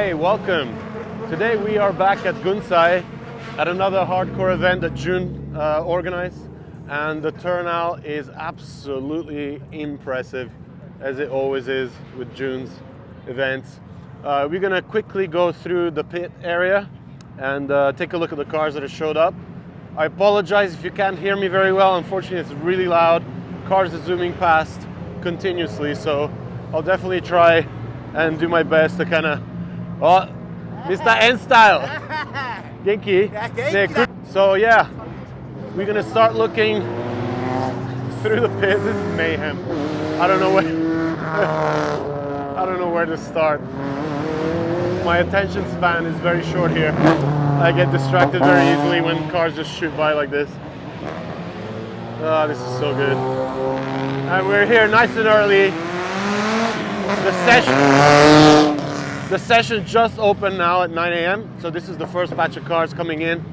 Hey, welcome. Today we are back at Gunsai at another hardcore event that June organized, and the turnout is absolutely impressive, as it always is with June's events. We're gonna quickly go through the pit area and take a look at the cars that have showed up. I apologize if you can't hear me very well. Unfortunately, it's really loud. Cars are zooming past continuously, so I'll definitely try and do my best to kind of... Oh, Mr. N-Style! Genki! So yeah, we're gonna start looking through the pit. This is mayhem. I don't know where to start. My attention span is very short here. I get distracted very easily when cars just shoot by like this. Oh, this is so good. And we're here nice and early. The session just opened now at 9 a.m. So this is the first batch of cars coming in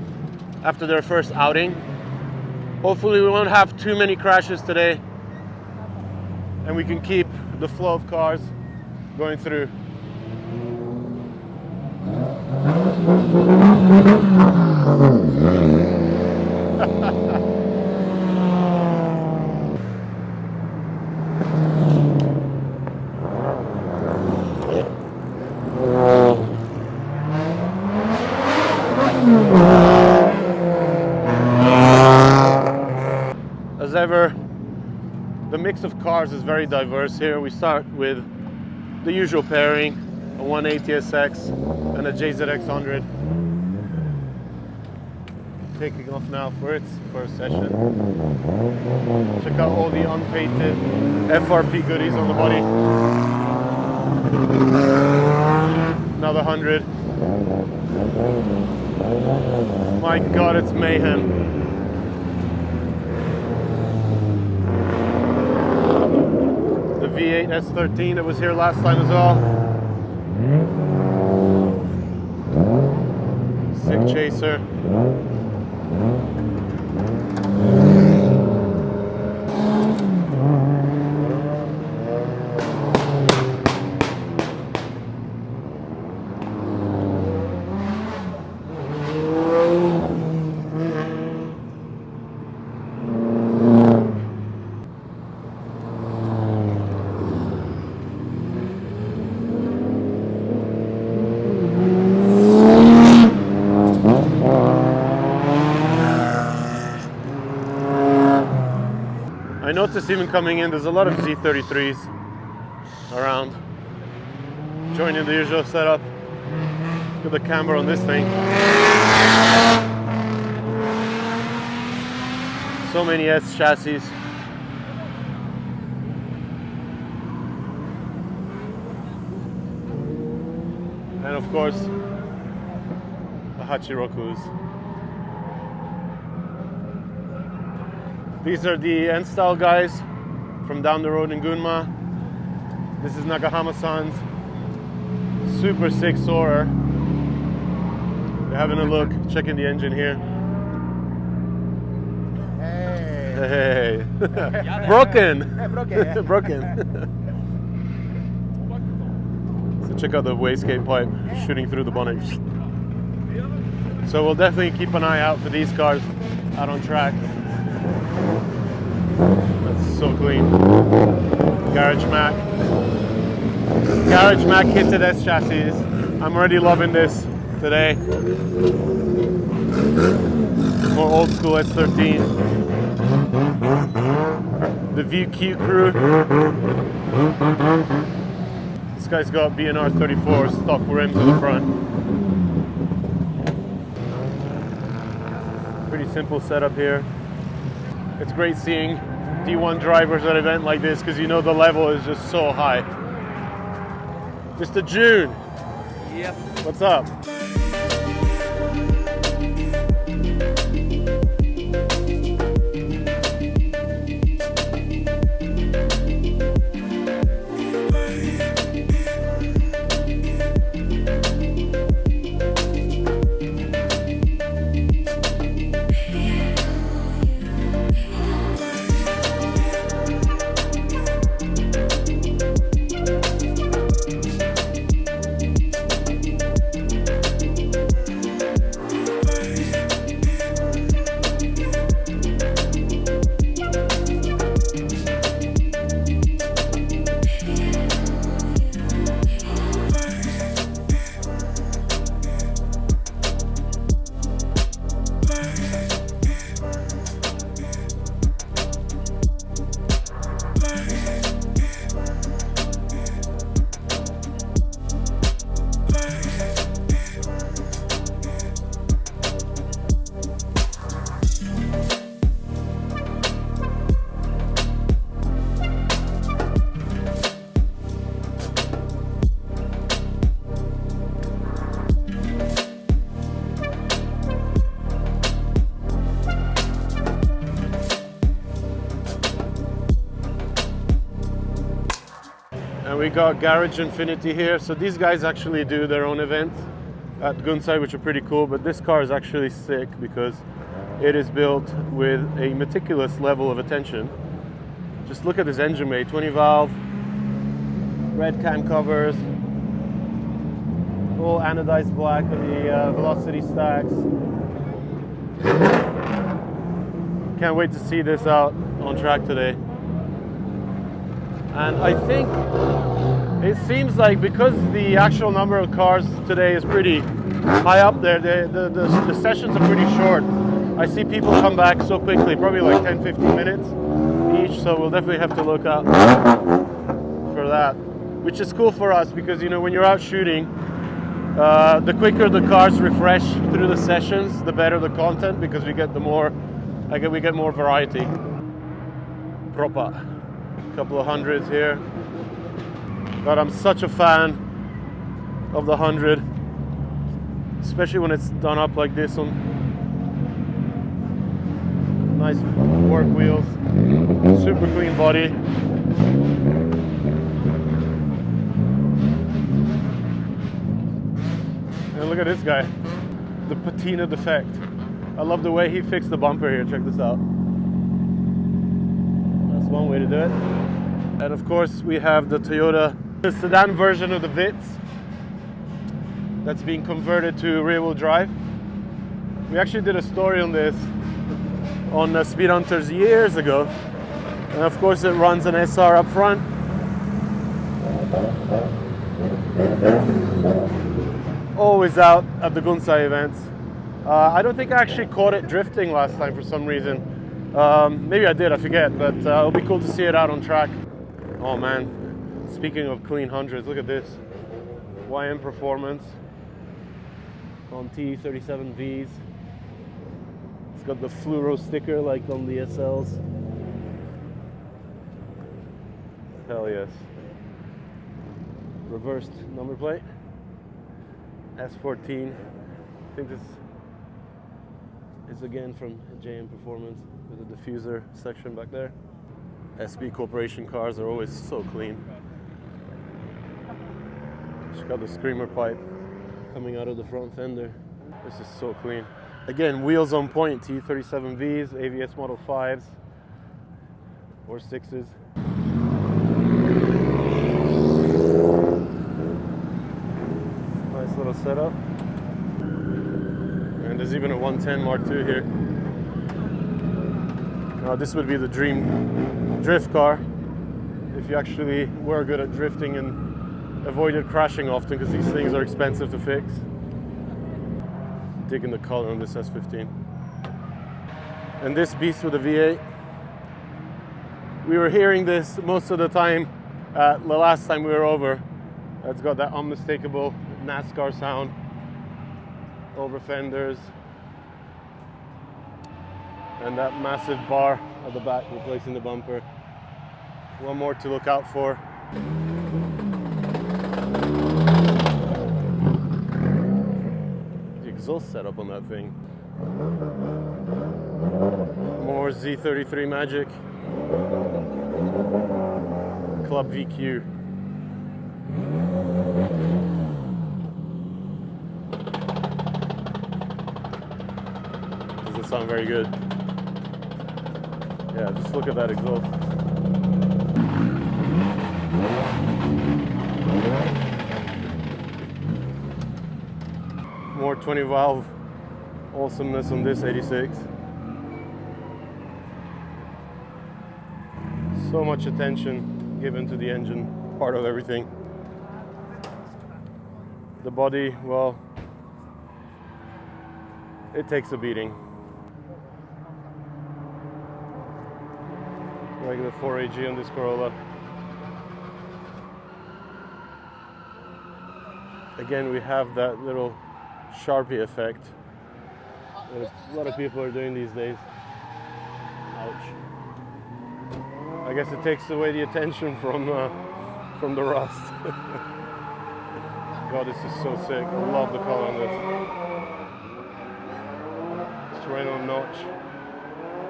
after their first outing. Hopefully we won't have too many crashes today, and we can keep the flow of cars going through. As ever, the mix of cars is very diverse here. We start with the usual pairing, a 180SX and a JZX100. Taking off now for its first session. Check out all the unpainted FRP goodies on the body. Another 100. My God, it's mayhem. The V8 S13 that was here last time as well. Sick chaser. I noticed even coming in, there's a lot of Z33s around, joining the usual setup. Look at the camber on this thing. So many S chassis. And of course, the Hachirokus. These are the N-Style guys from down the road in Gunma. This is Nagahama-san's super sick Soarer. They're having a look, checking the engine here. Hey. Broken. Broken. So check out the wastegate pipe shooting through the bonnet. So we'll definitely keep an eye out for these cars out on track. That's so clean. Garage Mac kitted S chassis. I'm already loving this today. More old school S13. The VQ crew. This guy's got B&R 34 stock rims in the front. Pretty simple setup here. It's great seeing D1 drivers at an event like this because you know the level is just so high. Mr. June. Yep. What's up? And we got Garage Infinity here. So these guys actually do their own events at Gunsai, which are pretty cool. But this car is actually sick because it is built with a meticulous level of attention. Just look at this engine bay, 20 valve, red cam covers, all anodized black on the velocity stacks. Can't wait to see this out on track today. And I think it seems like because the actual number of cars today is pretty high up there, the sessions are pretty short. I see people come back so quickly, probably like 10-15 minutes each, so we'll definitely have to look out for that. Which is cool for us because, you know, when you're out shooting, the quicker the cars refresh through the sessions, the better the content, because we get more variety. Proper. Couple of hundreds here. But I'm such a fan of the 100, especially when it's done up like this on nice work wheels, super clean body. And look at this guy, the patina defect. I love the way he fixed the bumper here. Check this out. That's one way to do it. And of course we have the Toyota, the sedan version of the Vitz that's being converted to rear-wheel drive. We actually did a story on this on Speed Hunters years ago. And of course it runs an SR up front. Always out at the Gunsai events. I don't think I actually caught it drifting last time for some reason. Maybe I did, I forget, but it'll be cool to see it out on track. Oh man, speaking of clean hundreds, look at this. YM Performance on T37Vs. It's got the fluoro sticker like on the SLs. Hell yes. Reversed number plate. S14. I think this is again from JM Performance with the diffuser section back there. SB Corporation cars are always so clean. She's got the screamer pipe coming out of the front fender. This is so clean. Again, wheels on point, T37Vs, AVS Model 5s or 6s. Nice little setup. And there's even a 110 Mark II here. Now this would be the dream drift car if you actually were good at drifting and avoided crashing often, because these things are expensive to fix. Digging the color on this S15. And this beast with a V8. We were hearing this most of the time the last time we were over. It's got that unmistakable NASCAR sound over fenders. And that massive bar at the back replacing the bumper. One more to look out for. The exhaust setup on that thing. More Z33 magic. Club VQ. Doesn't sound very good. Yeah, just look at that exhaust. More 20 valve awesomeness on this 86. So much attention given to the engine part of everything. The body, well, it takes a beating. Regular 4AG on this Corolla. Again, we have that little Sharpie effect that a lot of people are doing these days. Ouch. I guess it takes away the attention from the rust. God, this is so sick. I love the color on this. It's right on notch,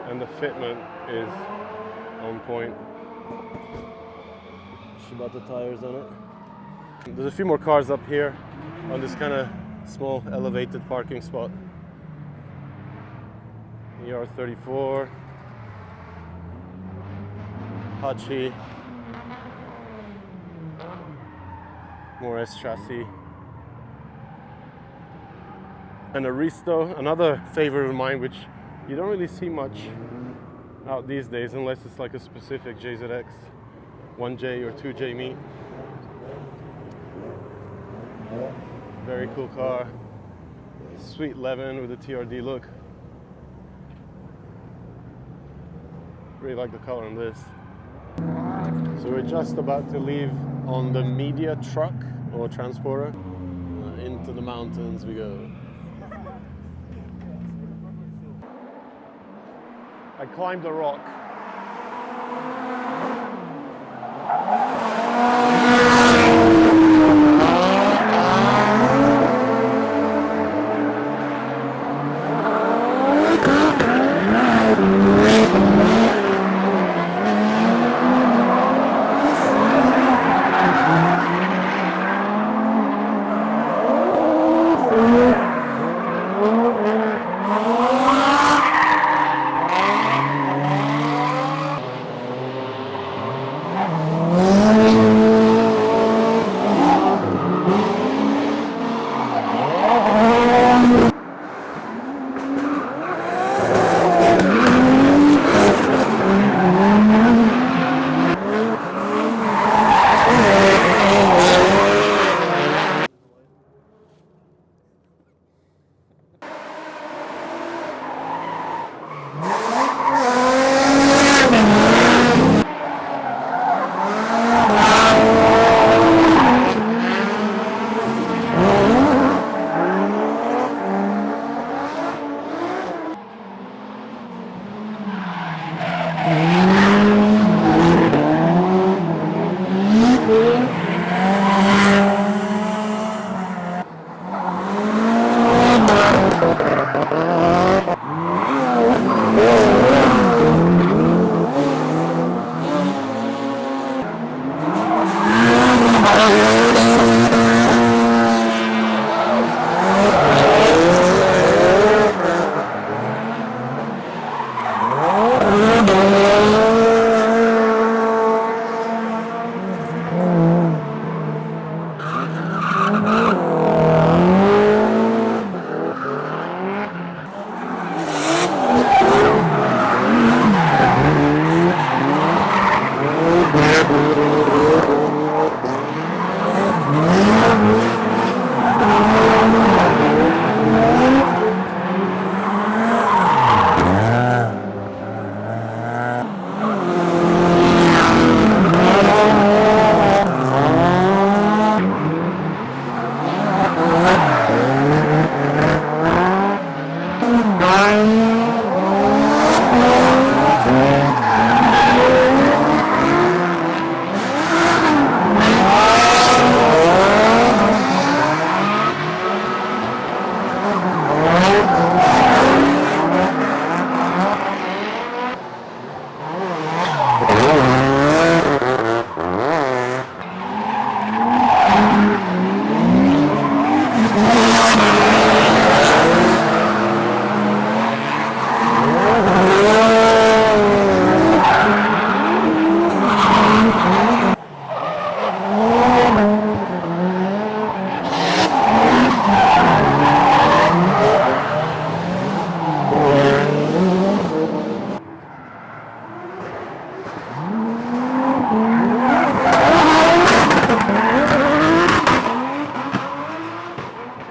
and the fitment is on point. about the tires on it. There's a few more cars up here on this kind of small elevated parking spot. ER34, Hachi, more S chassis, and Aristo, another favorite of mine, which you don't really see much out these days unless it's like a specific JZX 1J or 2J meet. Very cool car, sweet 11 with a TRD look. Really like the color on this. So we're just about to leave on the media truck or transporter. Into the mountains we go. I climbed a rock.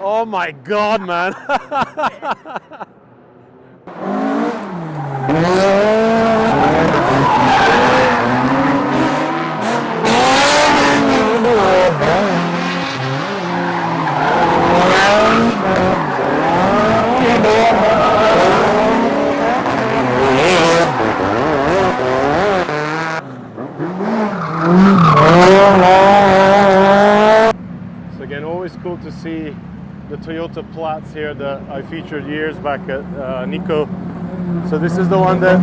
Oh my God, man. So again, always cool to see the Toyota Platz here that I featured years back at Nico. So this is the one that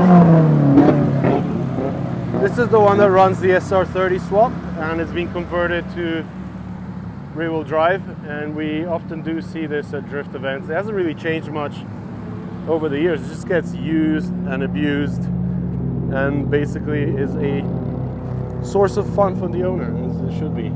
runs the SR30 swap, and it's been converted to rear-wheel drive, and we often do see this at drift events. It hasn't really changed much over the years. It just gets used and abused, and basically is a source of fun for the owner, as it should be.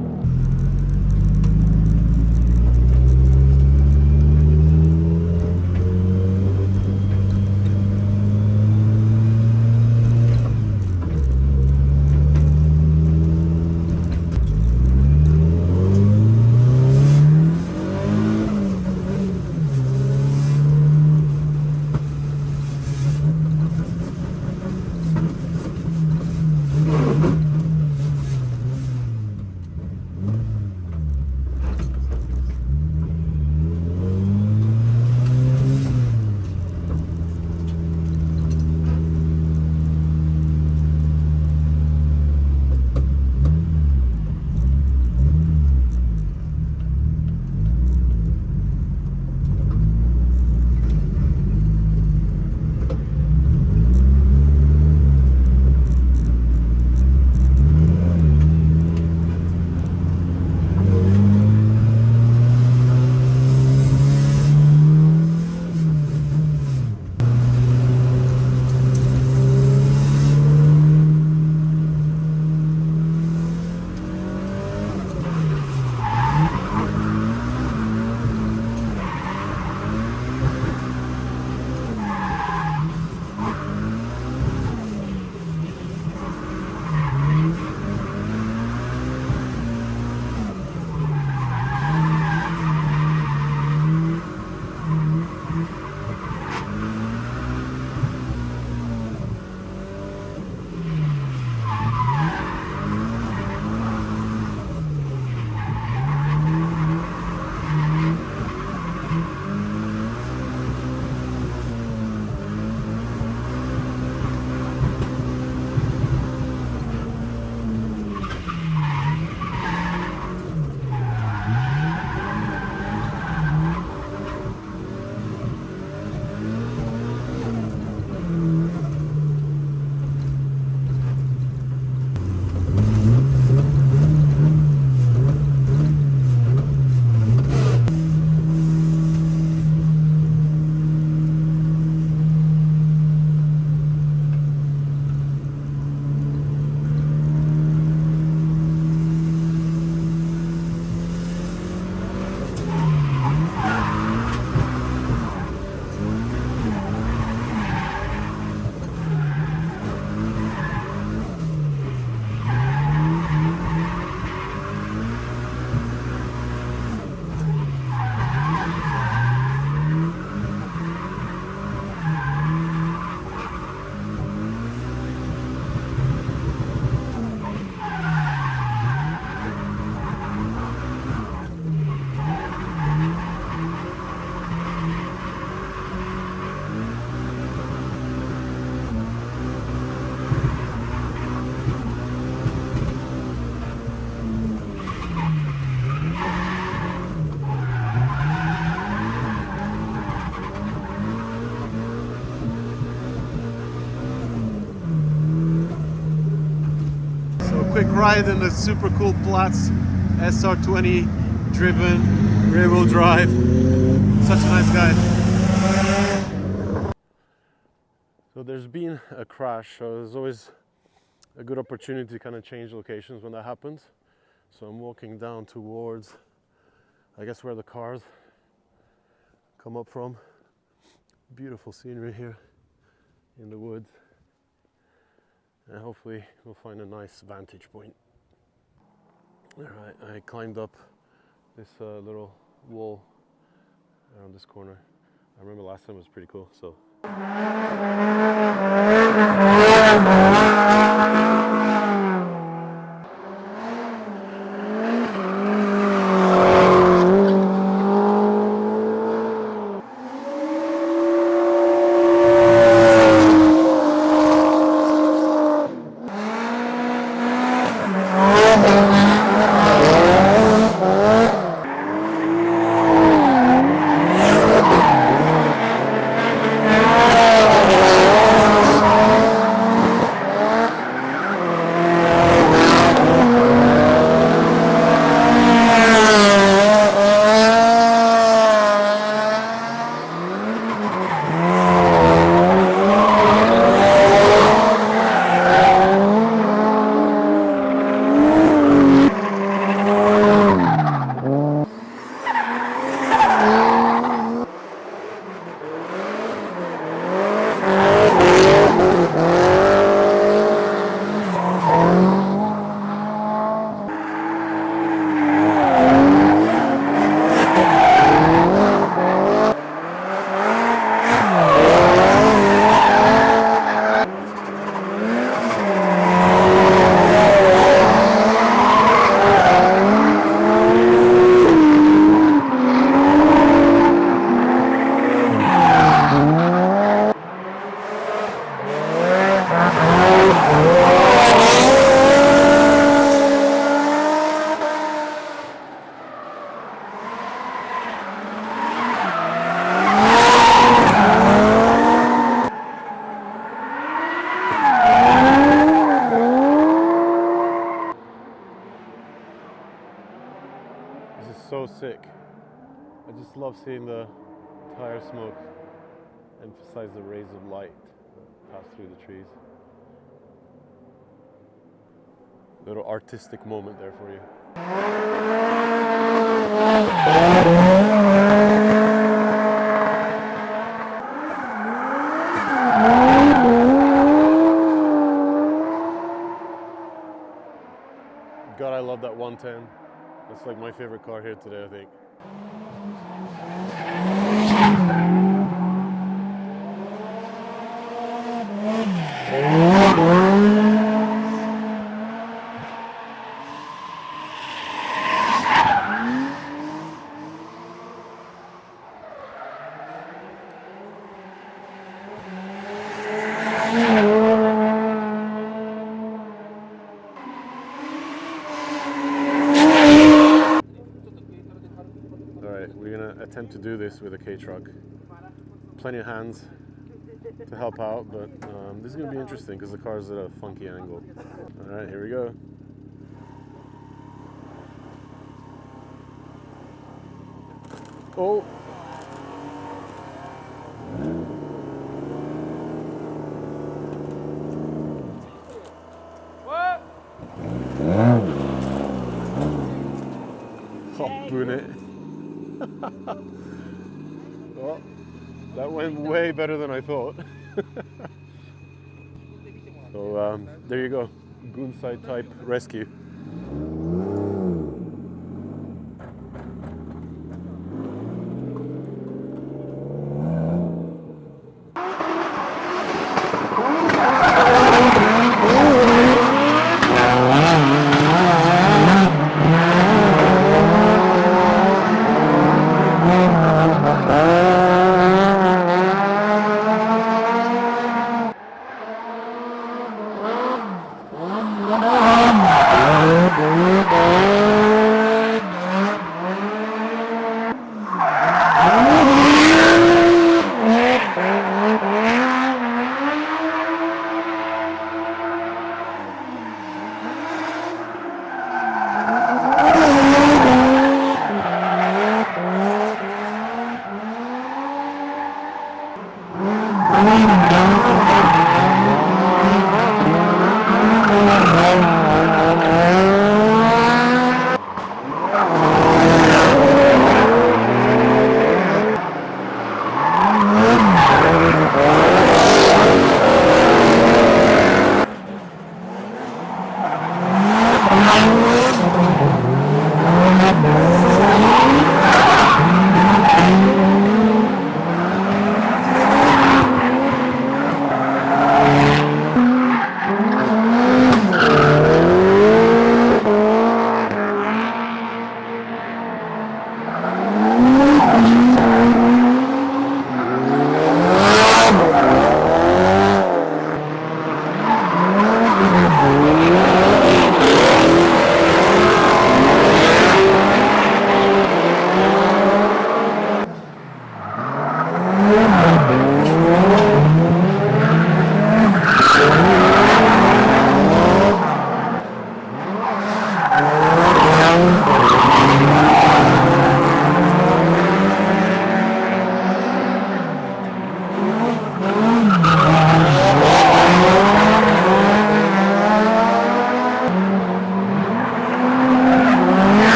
Quick ride in the super cool Platz SR20 driven rear-wheel drive. Such a nice guy. So there's been a crash, so there's always a good opportunity to kind of change locations when that happens. So I'm walking down towards, I guess, where the cars come up from. Beautiful scenery here in the woods. And hopefully we'll find a nice vantage point. Alright, I climbed up this little wall around this corner. I remember last time it was pretty cool, so. This is so sick. I just love seeing the tire smoke emphasize the rays of light pass through the trees. Little artistic moment there for you. God, I love that 110. That's like my favorite car here today, I think. Attempt to do this with a K-truck. Plenty of hands to help out, but this is going to be interesting because the car's at a funky angle. All right, here we go. Oh! What? Oh, boon it. Well, that went way better than I thought. So there you go, Gunsai type rescue.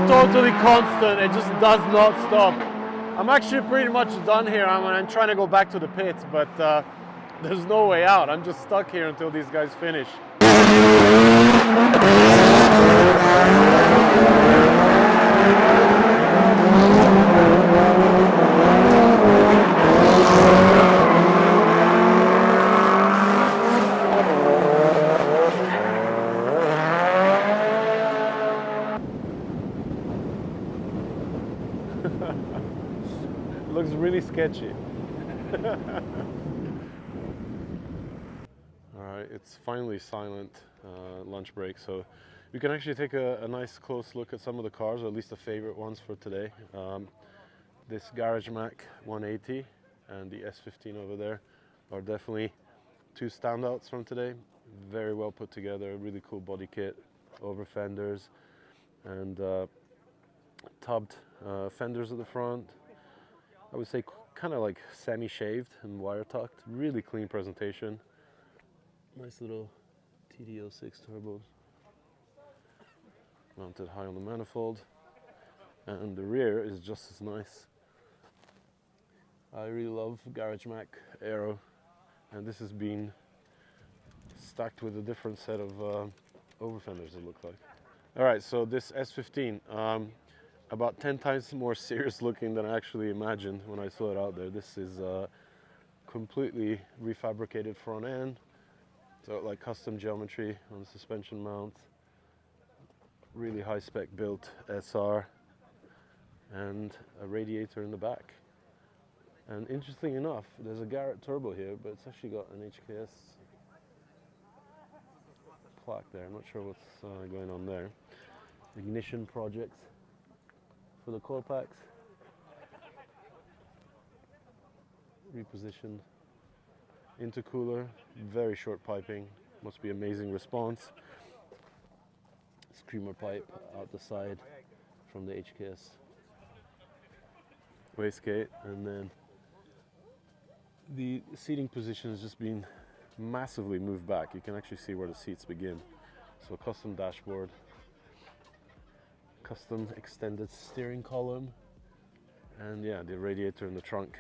Totally constant, it just does not stop. I'm actually pretty much done here. I'm trying to go back to the pits, but there's no way out. I'm just stuck here until these guys finish. Looks really sketchy. All right, right? It's finally silent lunch break, so we can actually take a nice close look at some of the cars, or at least the favorite ones for today. This Garage Mac 180 and the S15 over there are definitely two standouts from today. Very well put together, really cool body kit, over fenders, and tubbed fenders at the front. I would say kind of like semi-shaved and wire tucked. Really clean presentation. Nice little TD06 turbos mounted high on the manifold, and the rear is just as nice. I really love Garage Mac Aero, and this has been stacked with a different set of over fenders, it looks like. All right, so this S15, about 10 times more serious looking than I actually imagined when I saw it out there. This is completely refabricated front end, so like custom geometry on the suspension mount, really high spec built SR, and a radiator in the back. And interesting enough, there's a Garrett turbo here, but it's actually got an HKS plaque there. I'm not sure what's going on there. Ignition projects for the core packs. Repositioned intercooler, very short piping, must be amazing response. Screamer pipe out the side from the HKS wastegate, and then the seating position has just been massively moved back. You can actually see where the seats begin. So custom dashboard, custom extended steering column, and yeah, the radiator in the trunk,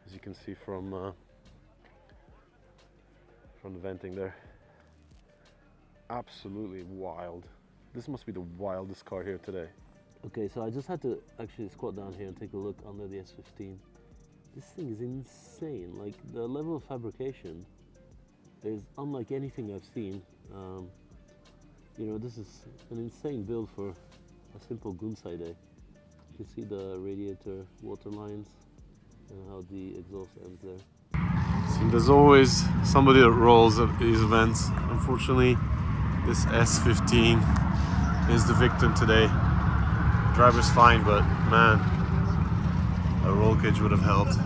as you can see from the venting there. Absolutely wild. This must be the wildest car here today. Okay, so I just had to actually squat down here and take a look under the S15. This thing is insane. Like, the level of fabrication is unlike anything I've seen. You know, this is an insane build for a simple Gunsai day. You can see the radiator water lines and how the exhaust ends there. So there's always somebody that rolls at these events. Unfortunately, this S15 is the victim today. Driver's fine, but man, a roll cage would have helped.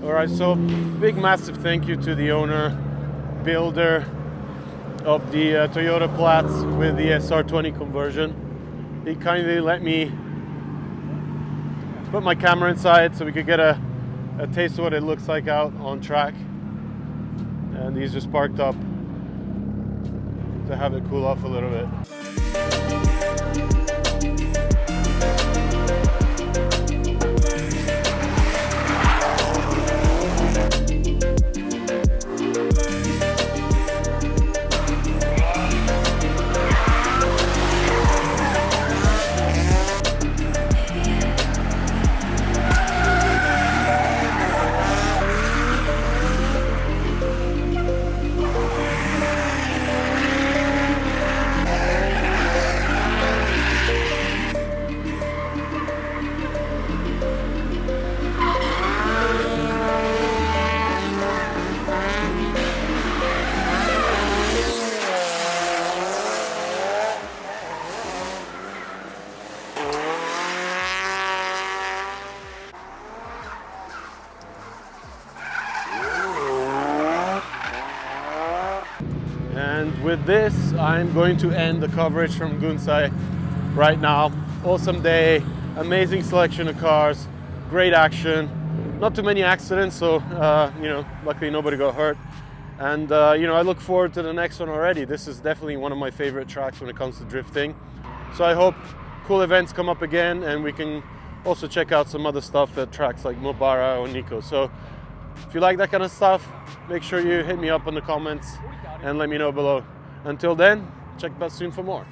All right, so big massive thank you to the owner, builder of the Toyota Platz with the SR20 conversion. He kindly let me put my camera inside so we could get a taste of what it looks like out on track. And he's just parked up to have it cool off a little bit. And with this, I'm going to end the coverage from Gunsai right now. Awesome day, amazing selection of cars, great action, not too many accidents, so you know, luckily nobody got hurt. And you know, I look forward to the next one already. This is definitely one of my favorite tracks when it comes to drifting. So I hope cool events come up again, and we can also check out some other stuff at tracks like Mobara or Nico. So if you like that kind of stuff, make sure you hit me up in the comments and let me know below. Until then, check back soon for more.